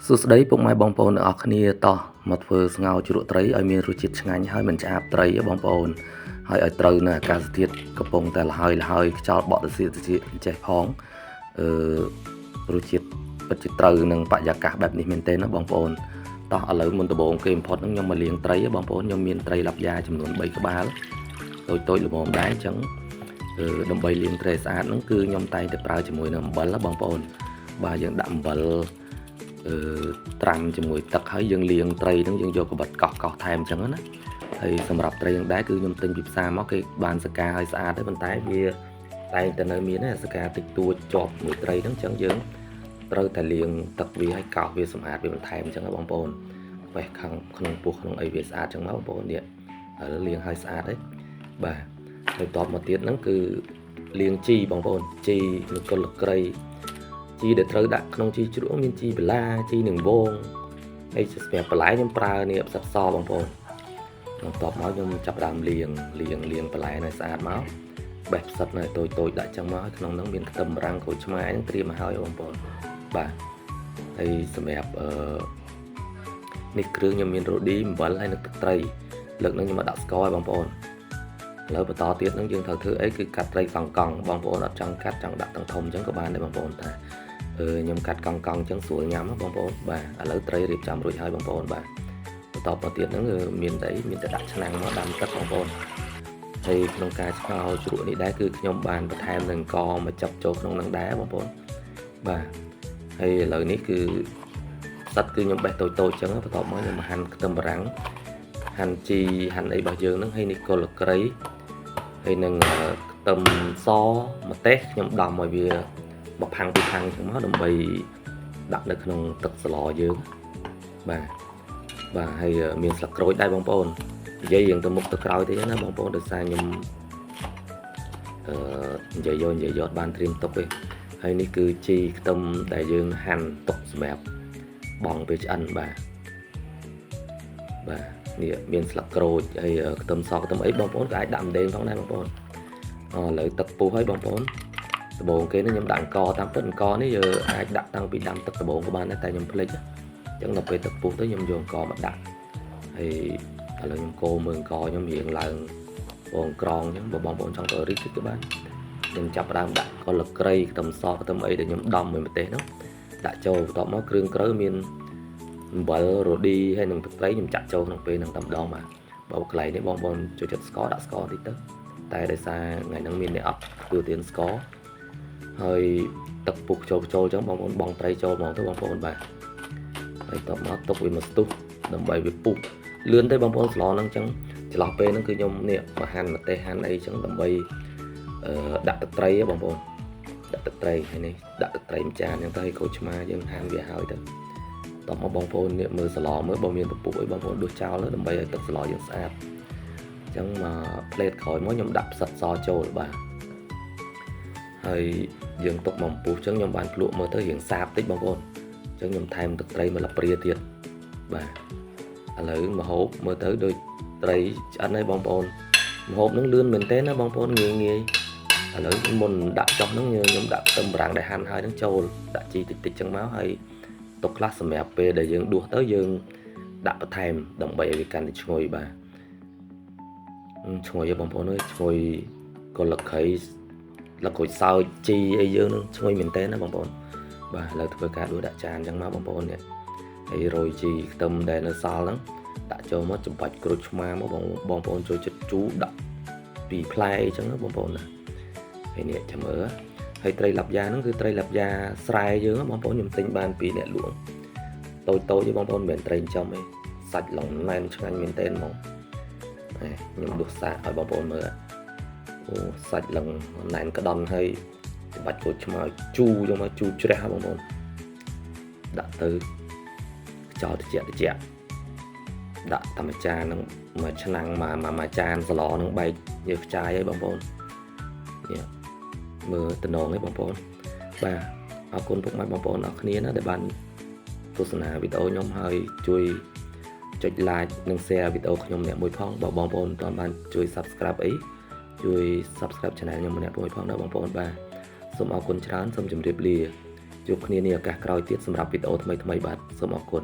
សួស្តីពុកម៉ែបងប្អូនទាំងអស់គ្នាតោះមកធ្វើស្ងោរជ្រក់ត្រីឲ្យមានរសជាតិឆ្ងាញ់ហើយមិនឆ្អាបត្រីទេបងប្អូនហើយឲ្យត្រូវនៅអាកាសធាតុកំពុងតែលហើយខ្យល់បក់ទៅចេះផងរសជាតិពិតជាត្រូវនឹងបរិយាកាសបែបនេះមែនទែនណាបងប្អូនតោះឥឡូវមុនដំបូងគេបំផុតហ្នឹងខ្ញុំមកលាងត្រីបងប្អូនខ្ញុំមានត្រីឡាប់យ៉ាចំនួន3ក្បាលតូចល្មមដែរអញ្ចឹងដើម្បីលាងត្រីស្អាតហ្នឹងគឺខ្ញុំតែងតែប្រើជាមួយនឹងអំបិលណាបងប្អូនបាទយើងដាក់អំបិលត្រាំជាមួយទឹកហើយយើងលាងត្រីហ្នឹងយើងយកកបិតកោសថែមអញ្ចឹងណាហើយសម្រាប់ត្រីយ៉ាងដែរគឺខ្ញុំទិញពីផ្សារមកគេបានសកាឲ្យស្អាតទេប៉ុន្តែវាតែងតែនៅមានសកាតិចតួចជាប់មួយត្រីហ្នឹងអញ្ចឹងយើងត្រូវតែលាងទឹកវាឲ្យកោសវាសម្អាតវាបន្ថែមអញ្ចឹងណាបងប្អូនវេះខាងក្នុងពោះក្នុងអីវាស្អាតអញ្ចឹងមកបងប្អូននេះហើយលាងឲ្យស្អាតហើយបាទហើយតបមកទៀតហ្នឹងគឺលាងជីបងប្អូនជីឬក៏លក្រីជីដែលត្រូវដាក់ក្នុងជីជ្រក់មានជីបន្លាជីនឹងវងហើយសម្រាប់បន្លែខ្ញុំប្រើនេះផ្សិតសបងប្អូនបន្ទាប់មកខ្ញុំចាប់ដើមលាងបន្លែឲ្យស្អាតមកបេះផ្សិតនៅតូចដាក់ចឹងមកក្នុងហ្នឹងមានខ្ទឹមបារាំងក្រូចឆ្មាហ្នឹងត្រៀមមកហើយបងប្អូនបាទហើយសម្រាប់នេះគ្រឿងខ្ញុំមានរ៉ូឌីអំបិលហើយនិងទឹកត្រីលើកហ្នឹងខ្ញុំមកដាក់ស្ករឲ្យបងប្អូនឥឡូវបន្តទៀតហ្នឹងយើងត្រូវធ្វើអីគឺកាត់ត្រីកង់បងប្អូនអត់ចង់កាត់ចង់ដាក់ទាំងធំអញ្ចឹងក៏បានដែរបងប្អូនតែខ្ញុំកាត់កង់អញ្ចឹងស្រួលញ៉ាំបងប្អូនបាទឥឡូវត្រីរៀបចំរួចហើយបងប្អូនបាទបន្តមកទៀតហ្នឹងមានតែដាក់ឆ្នាំងមកដាំទឹកបងប្អូនហើយក្នុងការឆ្កោជ្រក់នេះដែរគឺខ្ញុំបានបន្ថែមនឹងកមកចាប់ចូលក្នុងនឹងដែរបងប្អូនបាទហើយឥឡូវនេះគឺស្តិតគឺខ្ញុំបេះតូចអញ្ចឹងបន្ទាប់មកខ្ញុំហាន់ខ្ទឹមបារាំងហាន់ជីហាន់អីរបស់យើងហ្នឹងហើយនេះគល់ក្រីហើយនឹងខ្ទឹមសម្ទេសខ្ញុំដំឲ្យវាមកផាំងពីផាំងចឹងមកដើម្បីដាក់នៅក្នុងទឹកស្លយើងបាទហើយមានស្លឹកក្រូចដែរបងប្អូននិយាយរឿងទៅមុខទៅក្រោយទេណាបងប្អូនដោយសារខ្ញុំនិយាយយកបានត្រៀមទុកទេហើយនេះគឺជីខ្ទឹមដែលយើងហាន់ទុកសម្រាប់បងពេលឆ្អិនបាទនេះមានស្លឹកក្រូចហើយខ្ទឹមសខ្ទឹមអីបងប្អូនក៏អាចដាក់ម្ដេងផងដែរបងប្អូនឥឡូវទឹកពុះហើយបងប្អូនដំបូងគេនេះខ្ញុំដាក់អង្ករតាមពិតអង្ករនេះយើងអាចដាក់តាំងពីដាំទឹកដំបូងក៏បានដែរតែខ្ញុំភ្លេចអញ្ចឹងដល់ពេលទឹកពុះទៅខ្ញុំយកអង្ករមកដាក់ហើយឥឡូវខ្ញុំកូរមើលអង្ករខ្ញុំរៀងឡើងបងក្រងអញ្ចឹងបើបងប្អូនចង់ទៅរីកទៅបានខ្ញុំចាប់ផ្ដើមដាក់កលក្រីខ្ទឹមសខ្ទឹមអីដែលខ្ញុំដំមួយម្ទេសនោះដាក់ចូលបន្ទាប់មកគ្រឿងក្រៅមានអំបិលរ៉ូឌីហើយនឹងទឹកត្រីខ្ញុំចាក់ចូលក្នុងពេលហ្នឹងតែម្ដងបាទបើកន្លែងនេះបងប្អូនចូលចិត្តស្ករដាក់ស្ករតិចទៅតែដោយសារថ្ងៃហ្នឹងមានអ្នកអត់ទទួលទានស្ករហើយទឹកពុះចូលអញ្ចឹងបងប្អូនបងត្រីចូលហ្មងទៅបងប្អូនបាទហើយតបមកទុកវាមកស្ទុះដើម្បីវាពុះលឿនទេបងប្អូនស្លហ្នឹងអញ្ចឹងចន្លោះពេលហ្នឹងគឺខ្ញុំនេះមកហាន់ម្ទេសហាន់អីអញ្ចឹងដើម្បីដាក់ទឹកត្រីបងប្អូនដាក់ទឹកត្រីហើយនេះដាក់ទឹកត្រីមួយចានអញ្ចឹងទៅឲ្យក្រូចឆ្មាយើងហាន់វាហើយទៅតបមកបងប្អូននេះមើលស្លមើលបើមានពពុះអីបងប្អូនដួសចោលដើម្បីឲ្យទឹកស្លយើងស្អាតអញ្ចឹងមកផ្លេតក្រោយមកខ្ញុំដាក់ផ្សិតសចូលបាទហើយយើងទុកមកពុះអញ្ចឹងខ្ញុំបានភ្លក់មើលទៅរៀងសាបតិចបងប្អូនអញ្ចឹងខ្ញុំថែមទឹកត្រីមកលាព្រាទៀតបាទឥឡូវម្ហូបមើលទៅដូចត្រីឆ្អិនហើយបងប្អូនម្ហូបហ្នឹងលឿនមែនទែនណាបងប្អូនងាយឥឡូវមុនដាក់ចុះហ្នឹងខ្ញុំដាក់ខ្ទឹមបារាំងដែលហាន់ហើយហ្នឹងចូលដាក់ជីតិចចឹងមកហើយទុកខ្លះសម្រាប់ពេលដែលយើងដួសទៅយើងដាក់បន្ថែមដើម្បីឲ្យវាកាន់តែឈ្ងុយបាទឈ្ងុយទេបងប្អូនអើយឈ្ងុយកលក្រីលក្ខូចសើចជីអីយើងនឹងឈ្ងុយមែនតើណាបងប្អូនបាទឥឡូវធ្វើការដួសដាក់ចានអញ្ចឹងមកបងប្អូននេះហើយរោយជីខ្ទឹមដែលនៅសល់ហ្នឹងដាក់ចូលមកចំបាច់ក្រូចឆ្មាមកបងប្អូនចូលចិត្តជូរដាក់ពីផ្លែអញ្ចឹងបងប្អូនណាហើយនេះចាំមើលហើយត្រីឡាប់យ៉ាហ្នឹងគឺត្រីឡាប់យ៉ាស្រែយើងបងប្អូនខ្ញុំទិញបានពីអ្នកលក់តូចទេបងប្អូនមិនមែនត្រីចិញ្ចឹមទេសាច់ឡងណែនឆ្ងាញ់មែនតើហ្មងខ្ញុំដួសសាកឲ្យបងប្អូនមើលអូសាច់ឡងណែនក្តន់ហើយបាច់ក្រូចឆ្មាជូរយកមកជូរជ្រះបងប្អូនដាក់ទៅចោលត្រជាក់ដាក់តាមចានហ្នឹងមួយឆ្នាំងមួយចានស្លហ្នឹងបែកយកខ្ចាយឲ្យបងប្អូននេះមើលតំណងឲ្យបងប្អូនបាទអរគុណពុកម៉ែបងប្អូនអរគ្នាណាដែលបានទស្សនាវីដេអូខ្ញុំហើយជួយចុច like និង share វីដេអូខ្ញុំអ្នកមួយផងបើបងប្អូនមិនទាន់បានជួយ subscribe អីជួយ subscribe channel ខ្ញុំម្នាក់មួយផងដែរបងប្អូនបាទសូមអរគុណច្រើនសូមជម្រាបលា ជួបគ្នានាឱកាសក្រោយទៀតសម្រាប់វីដេអូថ្មីៗបាទសូមអរគុណ